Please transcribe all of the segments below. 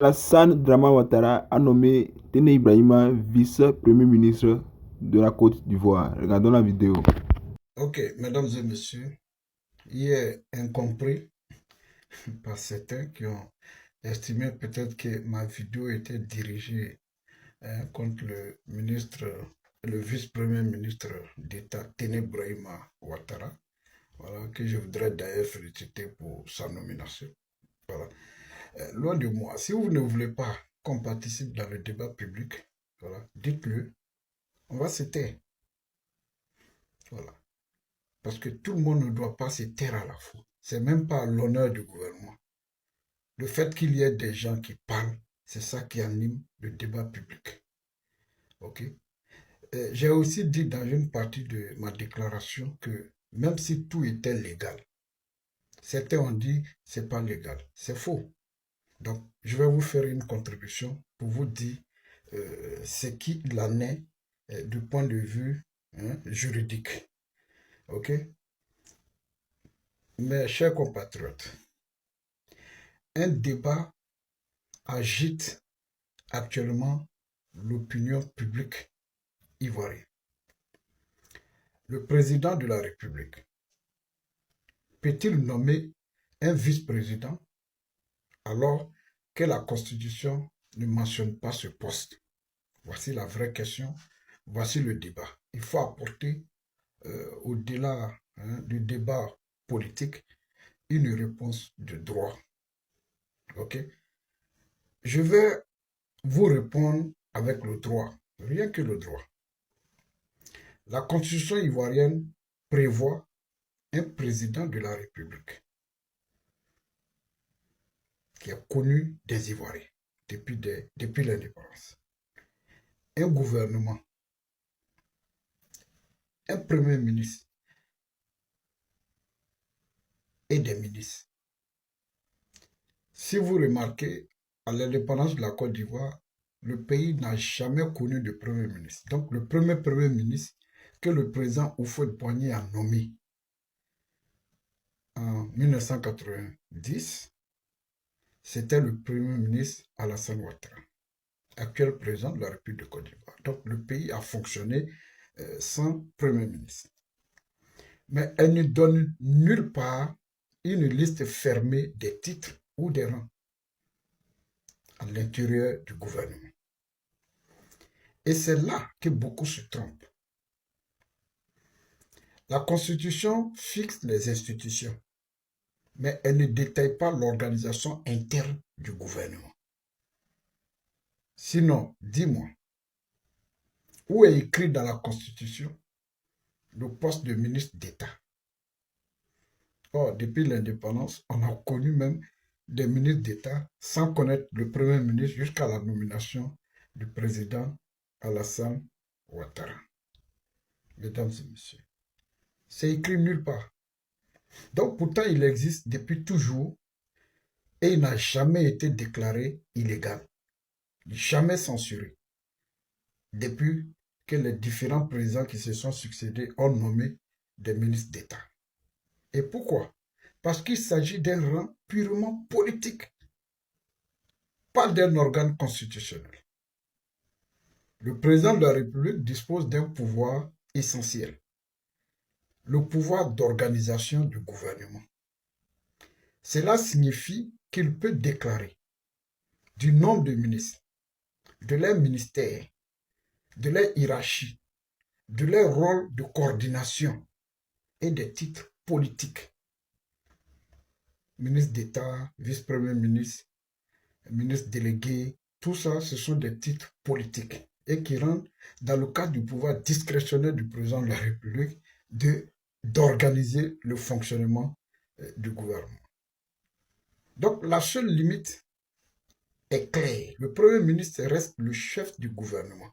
Alassane Dramane Ouattara a nommé Téné Ibrahima vice-premier ministre de la Côte d'Ivoire. Regardons la vidéo. Ok, mesdames et messieurs, il est incompris par certains qui ont estimé peut-être que ma vidéo était dirigée contre le vice-premier ministre d'État Téné Ibrahima Ouattara, voilà, que je voudrais d'ailleurs féliciter pour sa nomination. Voilà. Loin de moi, si vous ne voulez pas qu'on participe dans le débat public, voilà, dites-le, on va se taire. Voilà. Parce que tout le monde ne doit pas se taire à la fois. C'est même pas l'honneur du gouvernement. Le fait qu'il y ait des gens qui parlent, c'est ça qui anime le débat public. Ok? J'ai aussi dit dans une partie de ma déclaration que même si tout était légal, certains ont dit c'est pas légal. C'est faux. Donc, je vais vous faire une contribution pour vous dire ce qu'il en est du point de vue juridique. Ok? Mes chers compatriotes, un débat agite actuellement l'opinion publique ivoirienne. Le président de la République peut-il nommer un vice-président alors que la Constitution ne mentionne pas ce poste? Voici la vraie question, voici le débat. Il faut apporter au-delà du débat politique une réponse de droit. Ok? Je vais vous répondre avec le droit, rien que le droit. La Constitution ivoirienne prévoit un président de la République qui est connu des Ivoiriens depuis l'indépendance. Un gouvernement, un premier ministre et des ministres. Si vous remarquez, à l'indépendance de la Côte d'Ivoire, le pays n'a jamais connu de premier ministre. Donc le premier ministre que le président Houphouët-Boigny a nommé en 1990, c'était le premier ministre Alassane Ouattara, actuel président de la République de Côte d'Ivoire. Donc le pays a fonctionné sans premier ministre. Mais elle ne donne nulle part une liste fermée des titres ou des rangs à l'intérieur du gouvernement. Et c'est là que beaucoup se trompent. La Constitution fixe les institutions, mais elle ne détaille pas l'organisation interne du gouvernement. Sinon, dis-moi, où est écrit dans la Constitution le poste de ministre d'État? Or, depuis l'indépendance, on a connu même des ministres d'État sans connaître le Premier ministre jusqu'à la nomination du président Alassane Ouattara. Mesdames et messieurs, c'est écrit nulle part. Donc pourtant, il existe depuis toujours et il n'a jamais été déclaré illégal, jamais censuré, depuis que les différents présidents qui se sont succédés ont nommé des ministres d'État. Et pourquoi? Parce qu'il s'agit d'un rang purement politique, pas d'un organe constitutionnel. Le président de la République dispose d'un pouvoir essentiel, le pouvoir d'organisation du gouvernement. Cela signifie qu'il peut déclarer du nombre de ministres, de leur ministère, de leur hiérarchie, de leur rôle de coordination et des titres politiques. Ministre d'État, vice-premier ministre, ministre délégué, tout ça, ce sont des titres politiques et qui rentrent dans le cadre du pouvoir discrétionnaire du président de la République d'organiser le fonctionnement du gouvernement. Donc la seule limite est claire. Le Premier ministre reste le chef du gouvernement.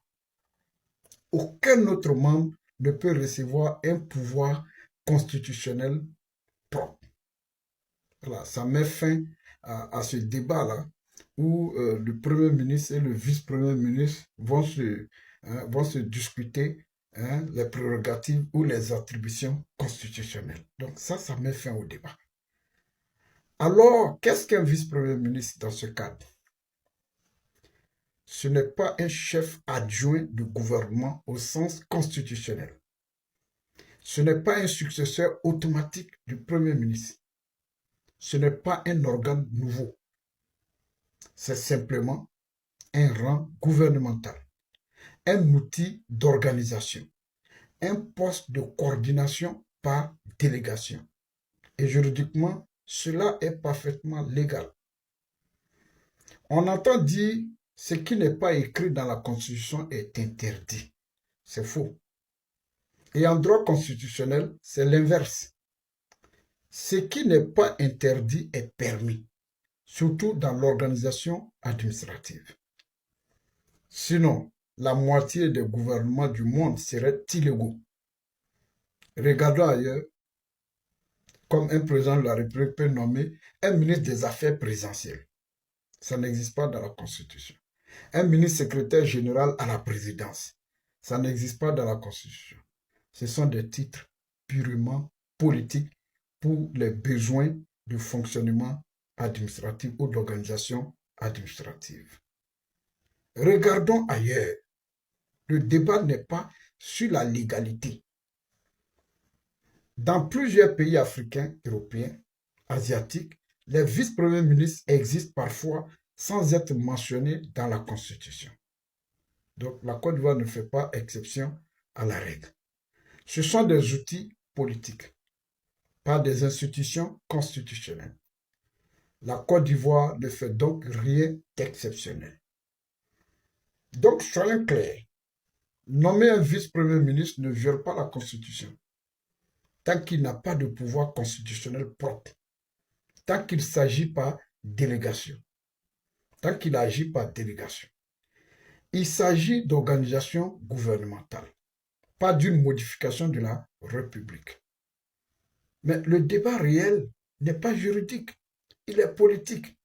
Aucun autre membre ne peut recevoir un pouvoir constitutionnel propre. Voilà, ça met fin à ce débat-là où le Premier ministre et le vice-premier ministre vont se discuter les prérogatives ou les attributions constitutionnelles. Donc ça met fin au débat. Alors, qu'est-ce qu'un vice-premier ministre dans ce cadre? ce n'est pas un chef adjoint du gouvernement au sens constitutionnel. Ce n'est pas un successeur automatique du Premier ministre. Ce n'est pas un organe nouveau. C'est simplement un rang gouvernemental, un outil d'organisation, un poste de coordination par délégation. Et juridiquement, cela est parfaitement légal. On entend dire ce qui n'est pas écrit dans la Constitution est interdit. C'est faux. Et en droit constitutionnel, c'est l'inverse. Ce qui n'est pas interdit est permis, surtout dans l'organisation administrative. Sinon, la moitié des gouvernements du monde seraient illégaux. Regardons ailleurs, comme un président de la République peut nommer un ministre des Affaires présidentielles. Ça n'existe pas dans la Constitution. Un ministre secrétaire général à la présidence. Ça n'existe pas dans la Constitution. Ce sont des titres purement politiques pour les besoins du fonctionnement administratif ou d'organisation administrative. Regardons ailleurs. Le débat n'est pas sur la légalité. Dans plusieurs pays africains, européens, asiatiques, les vice-premiers ministres existent parfois sans être mentionnés dans la Constitution. Donc la Côte d'Ivoire ne fait pas exception à la règle. Ce sont des outils politiques, pas des institutions constitutionnelles. La Côte d'Ivoire ne fait donc rien d'exceptionnel. Donc soyons clairs, nommer un vice-premier ministre ne viole pas la Constitution, tant qu'il n'a pas de pouvoir constitutionnel propre, tant qu'il s'agit par délégation, tant qu'il agit par délégation. Il s'agit d'organisation gouvernementale, pas d'une modification de la République. Mais le débat réel n'est pas juridique, il est politique.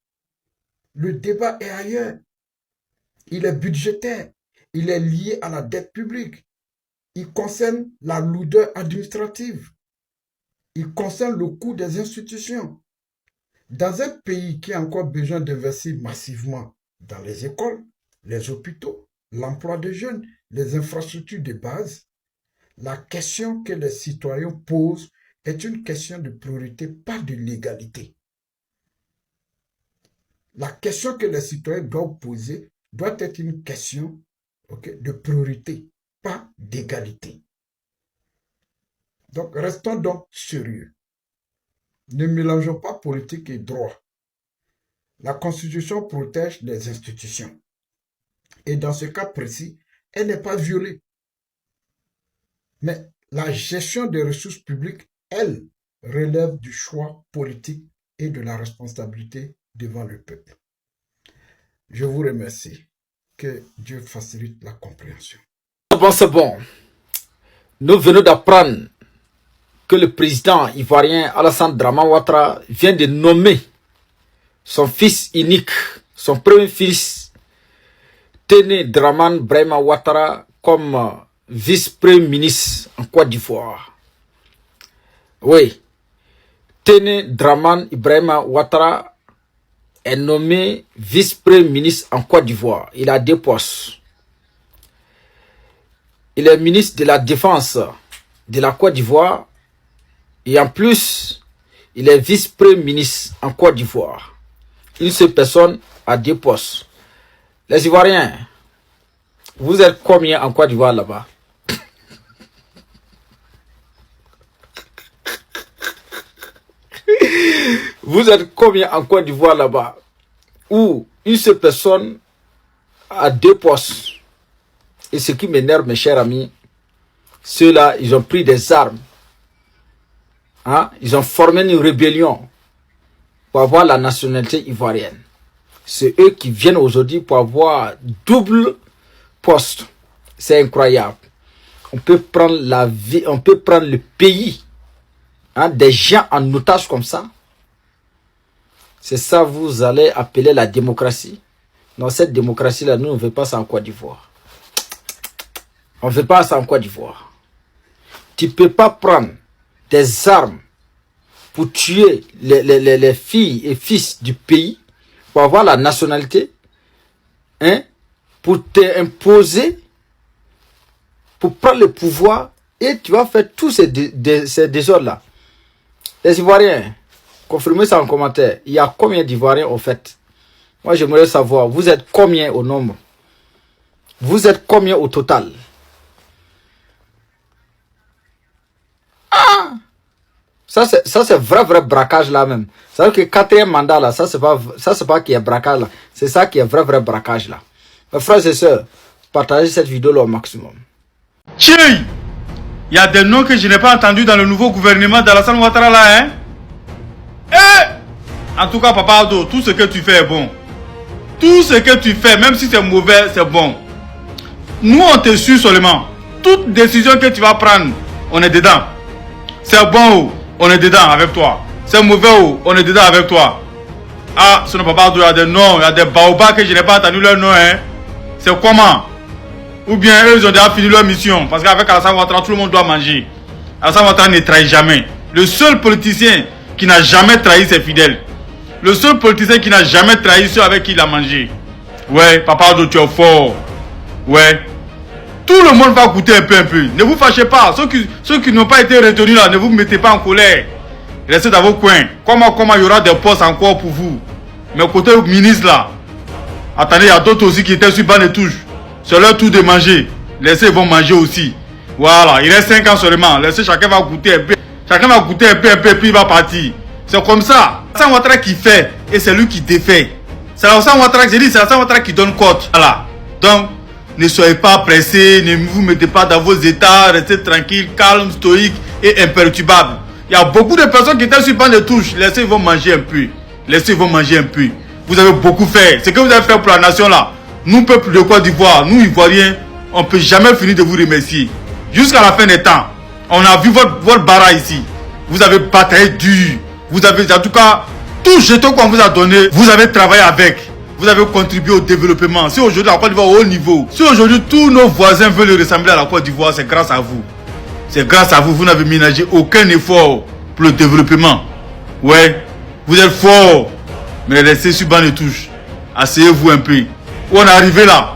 Le débat est ailleurs. Il est budgétaire, il est lié à la dette publique. Il concerne la lourdeur administrative. Il concerne le coût des institutions. Dans un pays qui a encore besoin d'investir massivement dans les écoles, les hôpitaux, l'emploi des jeunes, les infrastructures de base, la question que les citoyens posent est une question de priorité, pas de légalité. La question que les citoyens doivent poser doit être une question de priorité, pas d'égalité. Donc, restons donc sérieux. Ne mélangeons pas politique et droit. La Constitution protège les institutions. Et dans ce cas précis, elle n'est pas violée. Mais la gestion des ressources publiques, elle, relève du choix politique et de la responsabilité devant le peuple. Je vous remercie. Que Dieu facilite la compréhension. Bon, c'est bon. Nous venons d'apprendre que le président ivoirien Alassane Dramane Ouattara vient de nommer son fils unique, son premier fils, Téné Dramane Ibrahima Ouattara, comme vice-premier ministre en Côte d'Ivoire. Oui, Téné Dramane Ibrahima Ouattara est nommé vice-premier ministre en Côte d'Ivoire. Il a 2 postes. Il est ministre de la Défense de la Côte d'Ivoire et en plus, il est vice-premier ministre en Côte d'Ivoire. Une seule personne a 2 postes. Les Ivoiriens, vous êtes combien en Côte d'Ivoire là-bas? Vous êtes combien en Côte d'Ivoire là-bas? Où une seule personne a 2 postes. Et ce qui m'énerve, mes chers amis, ceux-là, ils ont pris des armes. Hein? Ils ont formé une rébellion pour avoir la nationalité ivoirienne. C'est eux qui viennent aujourd'hui pour avoir double poste. C'est incroyable. On peut prendre la vie, on peut prendre le pays, hein, des gens en otage comme ça. C'est ça vous allez appeler la démocratie. Dans cette démocratie-là, nous, on ne veut pas ça en Côte d'Ivoire. On ne veut pas ça en Côte d'Ivoire. Tu ne peux pas prendre des armes pour tuer les filles et fils du pays, pour avoir la nationalité, hein, pour t'imposer, pour prendre le pouvoir, et tu vas faire tous ces désordres-là. Les Ivoiriens, confirmez ça en commentaire. Il y a combien d'Ivoiriens au fait? Moi, j'aimerais savoir, vous êtes combien au nombre? Vous êtes combien au total? Ah! Ça, c'est vrai braquage là même. Ça veut dire que 4e mandat là, ça, c'est pas qui est braquage là. C'est ça qui est vrai braquage là. Mes frères et sœurs, partagez cette vidéo là au maximum. Tchèi! Il y a des noms que je n'ai pas entendus dans le nouveau gouvernement d'Alassane Ouattara là, hein? En tout cas, Papa Ado, tout ce que tu fais est bon. Tout ce que tu fais, même si c'est mauvais, c'est bon. Nous, on te suit seulement. Toute décision que tu vas prendre, on est dedans. C'est bon, on est dedans avec toi. C'est mauvais, on est dedans avec toi. Ah, ce n'est pas Ado, il y a des noms, il y a des baobas que je n'ai pas entendu leur nom, hein? C'est comment? Ou bien eux, ils ont déjà fini leur mission. Parce qu'avec Alassane Ouattara, tout le monde doit manger. Alassane Ouattara ne trahit jamais. Le seul politicien qui n'a jamais trahi ses fidèles. Le seul politicien qui n'a jamais trahi ceux avec qui il a mangé. Ouais, Papa Ado, tu es fort. Ouais. Tout le monde va goûter un peu. Ne vous fâchez pas. Ceux qui n'ont pas été retenus là, ne vous mettez pas en colère. Restez dans vos coins. Comment il y aura des postes encore pour vous. Mais côté ministre là, attendez, il y a d'autres aussi qui étaient sur banc de touche. C'est leur tour de manger. Laissez, ils vont manger aussi. Voilà, il reste 5 ans seulement. Laissez, chacun va goûter un peu. Chacun va goûter un peu, puis il va partir. C'est comme ça. C'est Alassane Ouattara qui fait et c'est lui qui défait. C'est Alassane Ouattara que j'ai dit, c'est Alassane Ouattara qui donne cote. Voilà. Donc, ne soyez pas pressés, ne vous mettez pas dans vos états, restez tranquille, calme, stoïque et imperturbable. Il y a beaucoup de personnes qui étaient sur le banc de touche. Laissez, ils vont manger un peu. Laissez, ils vont manger un peu. Vous avez beaucoup fait. Ce que vous avez fait pour la nation là. Nous, peuple de Côte d'Ivoire, nous Ivoiriens, on ne peut jamais finir de vous remercier. Jusqu'à la fin des temps, on a vu votre bara ici. Vous avez bataillé dur. Vous avez, en tout cas, tout jeton qu'on vous a donné, vous avez travaillé avec. Vous avez contribué au développement. Si aujourd'hui la Côte d'Ivoire est au haut niveau, si aujourd'hui tous nos voisins veulent ressembler à la Côte d'Ivoire, c'est grâce à vous. C'est grâce à vous. Vous n'avez ménagé aucun effort pour le développement. Ouais, vous êtes fort. Mais restez sur banc de touche. Asseyez-vous un peu. Où on est arrivé là,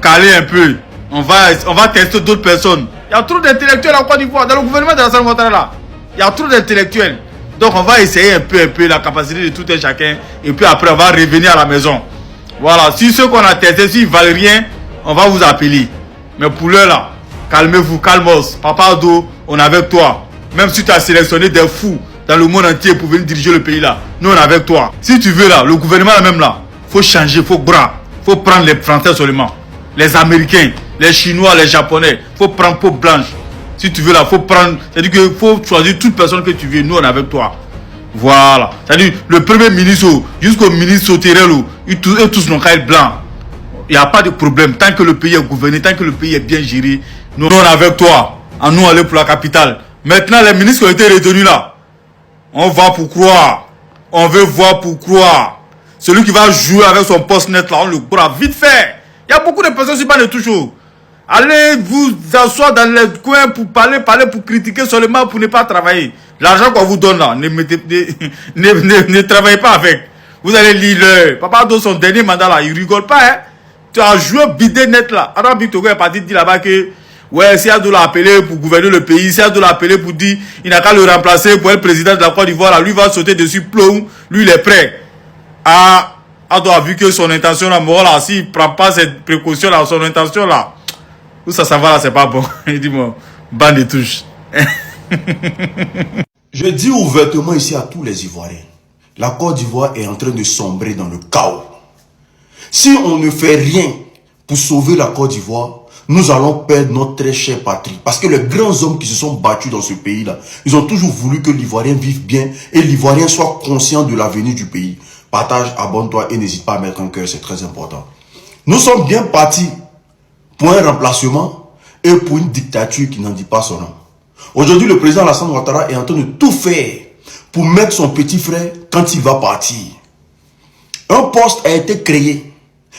calez un peu. On va tester d'autres personnes. Il y a trop d'intellectuels en Côte d'Ivoire. Dans le gouvernement de Alassane Ouattara là, il y a trop d'intellectuels. Donc on va essayer un peu la capacité de tout un chacun. Et puis après on va revenir à la maison. Voilà, si ceux qu'on a testés, s'ils ne valent rien, on va vous appeler. Mais pour l'heure là, calmez-vous, calmos. Papa Ado, on est avec toi. Même si tu as sélectionné des fous dans le monde entier pour venir diriger le pays là, nous on est avec toi. Si tu veux là, le gouvernement là même là, faut changer, faut bras. Faut prendre les Français seulement. Les Américains, les Chinois, les Japonais. Faut prendre peau blanche. Si tu veux là, faut prendre. C'est-à-dire qu'il faut choisir toute personne que tu veux. Nous, on est avec toi. Voilà. C'est-à-dire le premier ministre jusqu'au ministre Soterel, ils tous n'ont qu'à être blancs. Il n'y a pas de problème. Tant que le pays est gouverné, tant que le pays est bien géré, nous, on est avec toi. À nous aller pour la capitale. Maintenant, les ministres qui ont été retenus là, on va pour croire. On veut voir pour croire. Celui qui va jouer avec son poste net là, on le pourra vite fait. Il y a beaucoup de personnes qui parlent de toujours. Allez vous asseoir dans les coins pour parler, pour critiquer seulement pour ne pas travailler. L'argent qu'on vous donne là, ne travaillez pas avec. Vous allez lire Papa dans son dernier mandat là, il rigole pas. Hein? Tu as joué bidé net là. Adam Bitogo est parti dire là-bas que ouais, si Adou l'a appelé pour gouverner le pays, si Adou l'a appelé pour dire il n'a qu'à le remplacer pour être président de la Côte d'Ivoire là, lui va sauter dessus, plomb, lui il est prêt. Ah, Ado a vu que son intention là, voilà, s'il ne prend pas cette précaution là, son intention là, où ça va là, c'est pas bon. Il dit bon, bande de touche. Je dis ouvertement ici à tous les Ivoiriens, la Côte d'Ivoire est en train de sombrer dans le chaos. Si on ne fait rien pour sauver la Côte d'Ivoire, nous allons perdre notre très chère patrie. Parce que les grands hommes qui se sont battus dans ce pays-là, ils ont toujours voulu que l'Ivoirien vive bien et l'Ivoirien soit conscient de l'avenir du pays. Partage, abonne-toi et n'hésite pas à mettre un cœur, c'est très important. Nous sommes bien partis pour un remplacement et pour une dictature qui n'en dit pas son nom. Aujourd'hui, le président Alassane Ouattara est en train de tout faire pour mettre son petit frère quand il va partir. Un poste a été créé.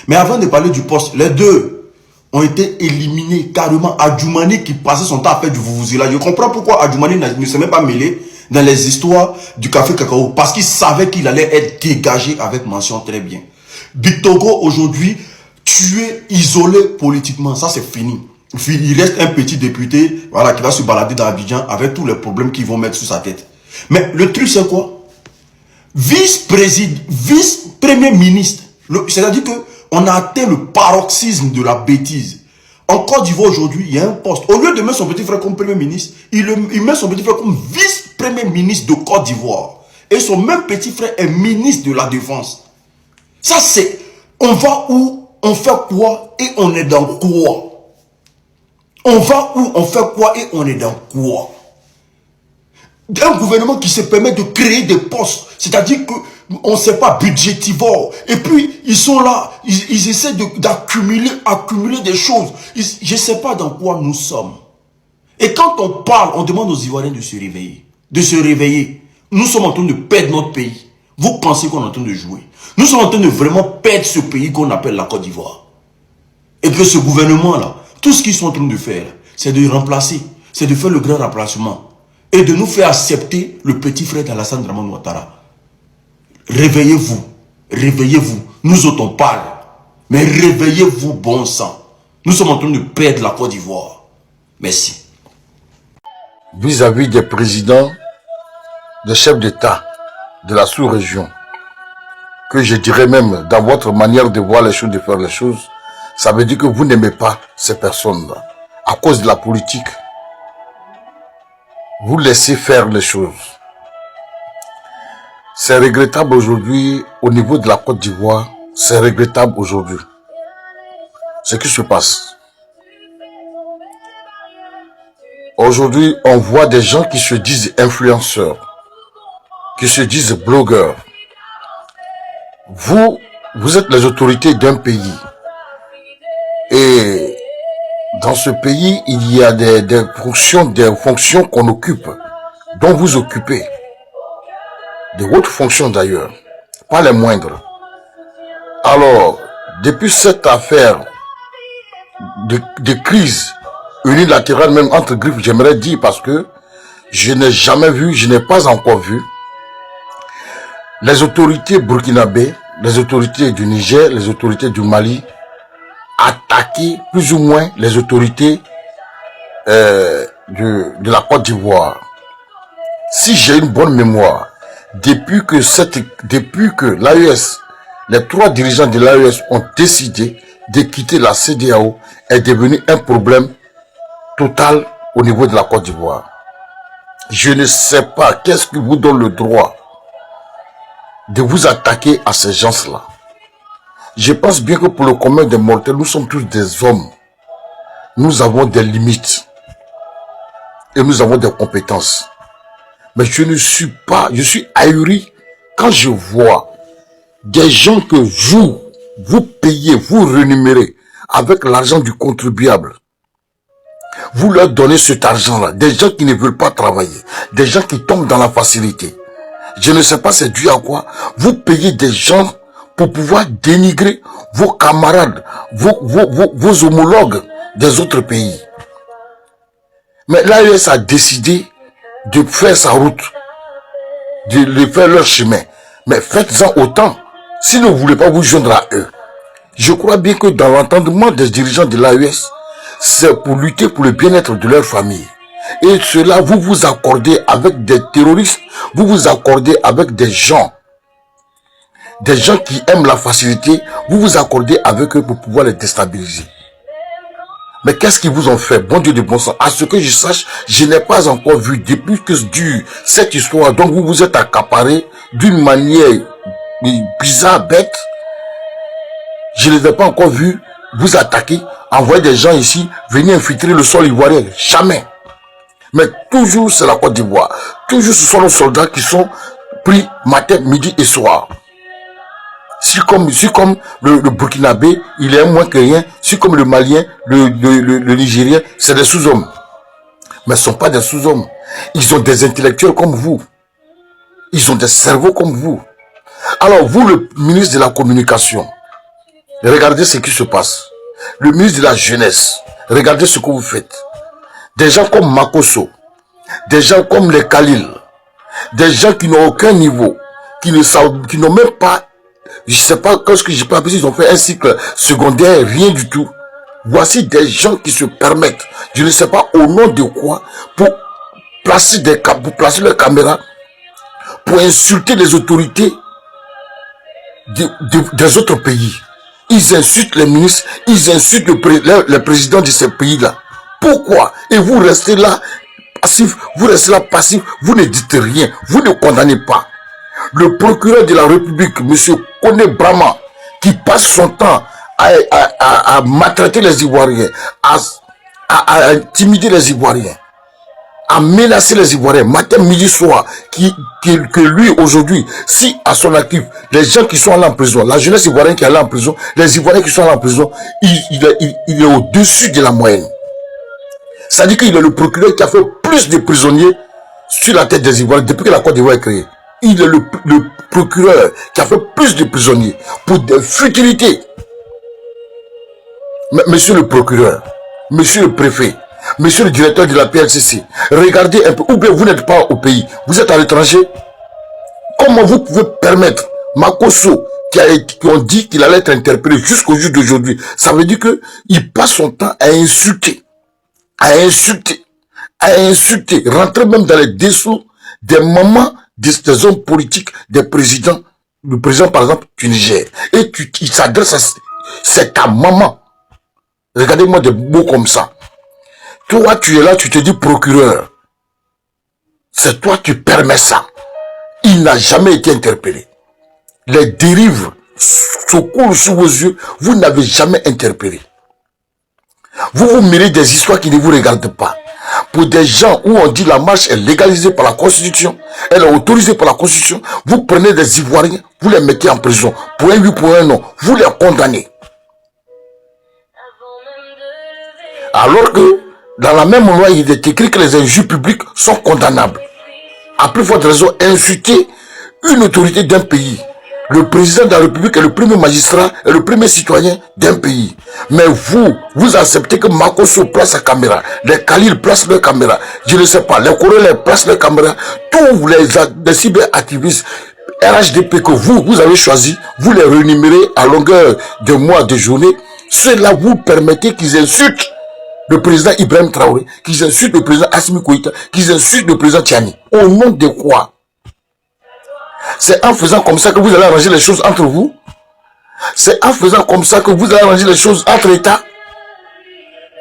Mais avant de parler du poste, les deux ont été éliminés carrément. Adjoumani qui passait son temps à faire du vouvouzela. Je comprends pourquoi Adjoumani ne s'est même pas mêlé dans les histoires du café cacao. Parce qu'il savait qu'il allait être dégagé avec mention très bien. Bitogo aujourd'hui, tué, isolé politiquement. Ça, c'est fini. Il reste un petit député, voilà, qui va se balader dans Abidjan avec tous les problèmes qu'ils vont mettre sur sa tête. Mais le truc, c'est quoi? Vice-premier ministre. C'est-à-dire qu'on a atteint le paroxysme de la bêtise. En Côte d'Ivoire aujourd'hui, il y a un poste. Au lieu de mettre son petit frère comme premier ministre, il met son petit frère comme vice-premier ministre de Côte d'Ivoire. Et son même petit frère est ministre de la Défense. Ça c'est, on va où, on fait quoi et on est dans quoi? On va où, on fait quoi et on est dans quoi? Un gouvernement qui se permet de créer des postes, c'est-à-dire qu'on ne sait pas, budgétivore. Et puis, ils sont là, ils essaient d'accumuler des choses. Je ne sais pas dans quoi nous sommes. Et quand on parle, on demande aux Ivoiriens de se réveiller. De se réveiller. Nous sommes en train de perdre notre pays. Vous pensez qu'on est en train de jouer. Nous sommes en train de vraiment perdre ce pays qu'on appelle la Côte d'Ivoire. Et que ce gouvernement-là, tout ce qu'ils sont en train de faire, c'est de remplacer, c'est de faire le grand remplacement. Et de nous faire accepter le petit frère d'Alassane Dramane Ouattara. Réveillez-vous. Réveillez-vous. Nous autres on parle. Mais réveillez-vous, bon sang. Nous sommes en train de perdre la Côte d'Ivoire. Merci. Vis-à-vis des présidents, des chefs d'État de la sous-région, que je dirais même dans votre manière de voir les choses, de faire les choses, ça veut dire que vous n'aimez pas ces personnes-là. À cause de la politique. Vous laissez faire les choses. C'est regrettable aujourd'hui au niveau de la Côte d'Ivoire. C'est regrettable aujourd'hui. Ce qui se passe. Aujourd'hui, on voit des gens qui se disent influenceurs, qui se disent blogueurs. Vous êtes les autorités d'un pays. Et dans ce pays, il y a des fonctions qu'on occupe, dont vous occupez. De hautes fonctions d'ailleurs, pas les moindres. Alors, depuis cette affaire de crise unilatérale, même entre griffes, j'aimerais dire, parce que je n'ai jamais vu, je n'ai pas encore vu, les autorités burkinabées, les autorités du Niger, les autorités du Mali, attaquer plus ou moins les autorités de la Côte d'Ivoire. Si j'ai une bonne mémoire, depuis que l'AES, les 3 dirigeants de l'AES ont décidé de quitter la CEDEAO, est devenu un problème total au niveau de la Côte d'Ivoire. Je ne sais pas qu'est-ce qui vous donne le droit de vous attaquer à ces gens-là. Je pense bien que pour le commun des mortels, nous sommes tous des hommes. Nous avons des limites. Et nous avons des compétences. Mais je suis ahuri quand je vois des gens que vous payez, vous rémunérez avec l'argent du contribuable. Vous leur donnez cet argent-là. Des gens qui ne veulent pas travailler. Des gens qui tombent dans la facilité. Je ne sais pas c'est dû à quoi. Vous payez des gens pour pouvoir dénigrer vos camarades, vos homologues des autres pays. Mais l'AES a décidé de faire sa route, de faire leur chemin. Mais faites-en autant, si vous ne voulez pas vous joindre à eux. Je crois bien que dans l'entendement des dirigeants de l'AES, c'est pour lutter pour le bien-être de leur famille. Et cela, vous vous accordez avec des terroristes, vous vous accordez avec des gens qui aiment la facilité, vous vous accordez avec eux pour pouvoir les déstabiliser. Mais qu'est-ce qu'ils vous ont fait, bon Dieu de bon sang? À ce que je sache, je n'ai pas encore vu, depuis que cette histoire, donc vous vous êtes accaparé d'une manière bizarre, bête. Je ne l'ai pas encore vu vous attaquer, envoyer des gens ici, venir infiltrer le sol ivoirien. Jamais. Mais toujours c'est la Côte d'Ivoire. Toujours ce sont nos soldats qui sont pris matin, midi et soir. Si comme le Burkinabé, il est moins que rien. Si comme le Malien, le Nigérien, c'est des sous-hommes. Mais ce ne sont pas des sous-hommes. Ils ont des intellectuels comme vous. Ils ont des cerveaux comme vous. Alors vous, le ministre de la Communication, regardez ce qui se passe. Le ministre de la Jeunesse, regardez ce que vous faites. Des gens comme Makosso, des gens comme les Khalil, des gens qui n'ont aucun niveau, qui n'ont même pas je sais pas, quand je sais pas, ils ont fait un cycle secondaire, rien du tout. Voici des gens qui se permettent, je ne sais pas au nom de quoi, pour placer leurs caméras, pour insulter les autorités des autres pays. Ils insultent les ministres, ils insultent le président de ces pays-là. Pourquoi? Et vous restez là passif, vous ne dites rien, vous ne condamnez pas. Le procureur de la République, M. Kone Brahma, qui passe son temps à maltraiter les Ivoiriens, à intimider les Ivoiriens, à menacer les Ivoiriens, matin, midi, soir, que lui, aujourd'hui, si à son actif, les gens qui sont allés en prison, la jeunesse ivoirienne qui est allée en prison, les Ivoiriens qui sont allés en prison, il est au-dessus de la moyenne. C'est-à-dire qu'il est le procureur qui a fait plus de prisonniers sur la tête des Ivoiriens depuis que la Côte d'Ivoire est créée. Il est le procureur qui a fait plus de prisonniers pour des futilités. Monsieur le procureur, monsieur le préfet, monsieur le directeur de la PLCC, regardez un peu, ou bien vous n'êtes pas au pays, vous êtes à l'étranger. Comment vous pouvez permettre Makosso, qui ont dit qu'il allait être interpellé jusqu'au jour d'aujourd'hui, ça veut dire qu'il passe son temps à insulter, rentrer même dans les dessous des mamans des hommes politiques, des présidents, le président par exemple du Niger. Et il s'adresse à... C'est ta maman. Regardez-moi des mots comme ça. Toi, tu es là, tu te dis procureur. C'est toi qui permets ça. Il n'a jamais été interpellé. Les dérives se coulent sous vos yeux. Vous n'avez jamais interpellé. Vous mêlez des histoires qui ne vous regardent pas. Pour des gens où on dit la marche est légalisée par la Constitution, elle est autorisée par la Constitution, vous prenez des Ivoiriens, vous les mettez en prison. Pour un oui, pour un non, vous les condamnez. Alors que dans la même loi, il est écrit que les injures publiques sont condamnables. À plus forte raison, insulter une autorité d'un pays. Le président de la République est le premier magistrat et le premier citoyen d'un pays. Mais vous acceptez que Makosso place sa caméra, les Khalil placent leur caméra, je ne sais pas, les Coréens placent leur caméra, tous les cyberactivistes RHDP que vous avez choisi, vous les rémunérez à longueur de mois, de journées. Cela vous permettez qu'ils insultent le président Ibrahim Traoré, qu'ils insultent le président Assimi Goïta, qu'ils insultent le président Tiani. Au nom de quoi? C'est en faisant comme ça que vous allez arranger les choses entre vous. C'est en faisant comme ça que vous allez arranger les choses entre États.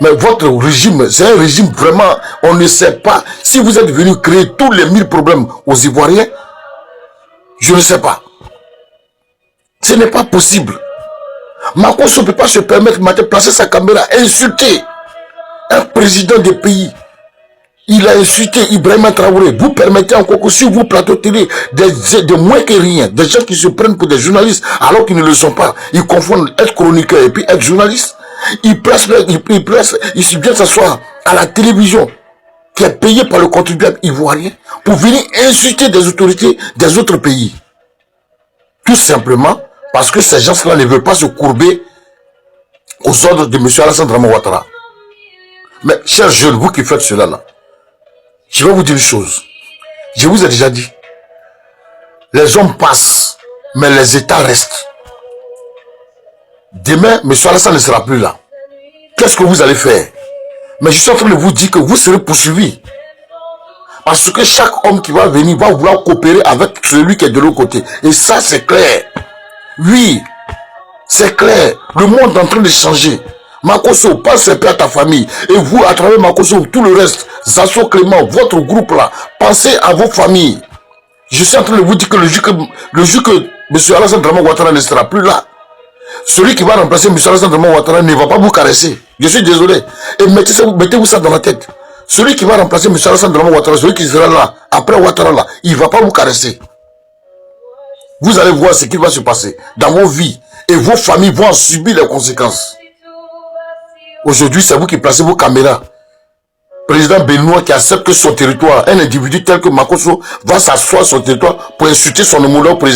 Mais votre régime, c'est un régime vraiment, on ne sait pas. Si vous êtes venu créer tous les 1000 problèmes aux Ivoiriens, je ne sais pas. Ce n'est pas possible. Makosso ne peut pas se permettre de placer sa caméra, insulter un président de pays. Il a insulté Ibrahim Traoré. Vous permettez encore que sur vos plateaux télé de moins que rien, des gens qui se prennent pour des journalistes alors qu'ils ne le sont pas. Ils confondent être chroniqueur et puis être journaliste. Ils viennent s'asseoir à la télévision qui est payée par le contribuable ivoirien pour venir insulter des autorités des autres pays. Tout simplement parce que ces gens-là ne veulent pas se courber aux ordres de M. Alassane Dramane Ouattara. Mais chers jeunes, vous qui faites cela là, je vais vous dire une chose. Je vous ai déjà dit. Les hommes passent, mais les États restent. Demain, M. Alassane ne sera plus là. Qu'est-ce que vous allez faire? Mais je suis en train de vous dire que vous serez poursuivis. Parce que chaque homme qui va venir va vouloir coopérer avec celui qui est de l'autre côté. Et ça, c'est clair. Oui, c'est clair. Le monde est en train de changer. Makosso, pense un peu à ta famille. Et vous, à travers Makosso, tout le reste, Zasso Clément, votre groupe là, pensez à vos familles. Je suis en train de vous dire que le jour que M. Alassane Dramane Ouattara ne sera plus là, celui qui va remplacer M. Alassane Dramane Ouattara ne va pas vous caresser. Je suis désolé. Et mettez-vous ça dans la tête. Celui qui va remplacer M. Alassane Dramane Ouattara, celui qui sera là, après Ouattara là, il ne va pas vous caresser. Vous allez voir ce qui va se passer dans vos vies. Et vos familles vont en subir les conséquences. Aujourd'hui, c'est vous qui placez vos caméras. Président Benoît qui accepte que son territoire, un individu tel que Makosso, va s'asseoir sur son territoire pour insulter son homologue président.